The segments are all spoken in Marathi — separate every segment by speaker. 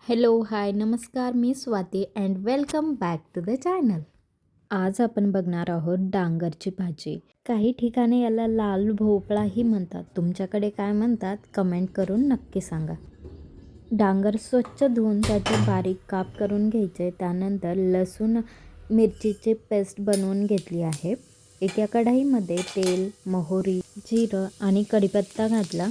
Speaker 1: हॅलो, हाय, नमस्कार. मी Swati and welcome back to the channel. आज आपण बघणार आहोत डांगरची भाजी. काही ठिकाणी याला लाल भोपळाही म्हणतात. तुमच्याकडे काय म्हणतात कमेंट करून नक्की सांगा. डांगर स्वच्छ धुवून त्याचे बारीक काप करून घ्यायचे. त्यानंतर लसूण मिरचीची पेस्ट बनवून घेतली आहे. एका कढईमध्ये तेल, मोहरी, जिरं आणि कढीपत्ता घातला.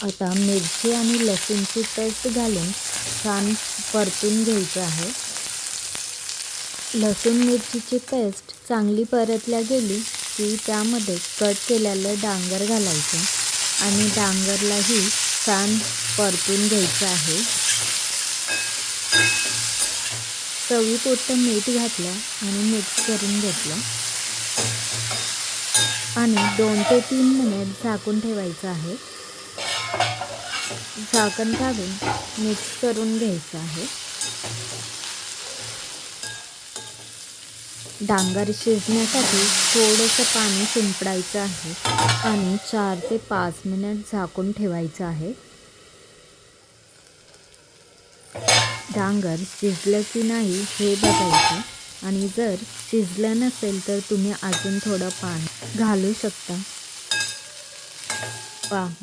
Speaker 1: आता मिरची आणि लसूणची पेस्ट घालून छान परतून घ्यायचं आहे. लसूण मिरचीची पेस्ट चांगली परतल्या गेली की त्यामध्ये कट केलेलं डांगर घालायचं आणि डांगरलाही छान परतून घ्यायचं आहे. चवीपुरतं मीठ घातलं आणि मिक्स करून घेतलं आणि 2 ते 3 मिनिट झाकून ठेवायचं आहे. झाकण काढून मिक्स करून घ्यायचं आहे. डांगर शिजण्यासाठी थोडंसं पाणी शिंपडायचं आहे आणि 4 ते 5 मिनिट झाकून ठेवायचं आहे. डांगर शिजलं की नाही हे बघायचं आणि जर शिजलं नसेल तर तुम्ही अजून थोडं पाणी घालू शकता.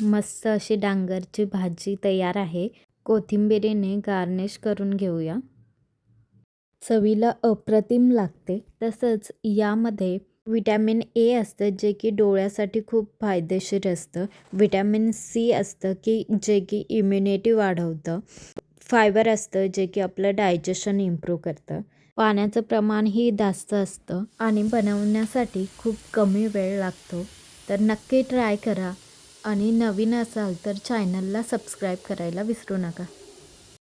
Speaker 1: मस्त अशी डांगरची भाजी तयार आहे. कोथिंबीरीने गार्निश करून घेऊया. चवीला अप्रतिम लागते. तसंच यामध्ये विटॅमिन ए असतं जे की डोळ्यासाठी खूप फायदेशीर असतं. विटॅमिन सी असतं की जे की इम्युनिटी वाढवतं. फायबर असतं जे की आपलं डायजेशन इम्प्रूव्ह करतं. पाण्याचं प्रमाणही जास्त असतं आणि बनवण्यासाठी खूप कमी वेळ लागतो. तर नक्की ट्राय करा आणि नवीन असाल तर चॅनलला सबस्क्राईब करायला विसरू नका.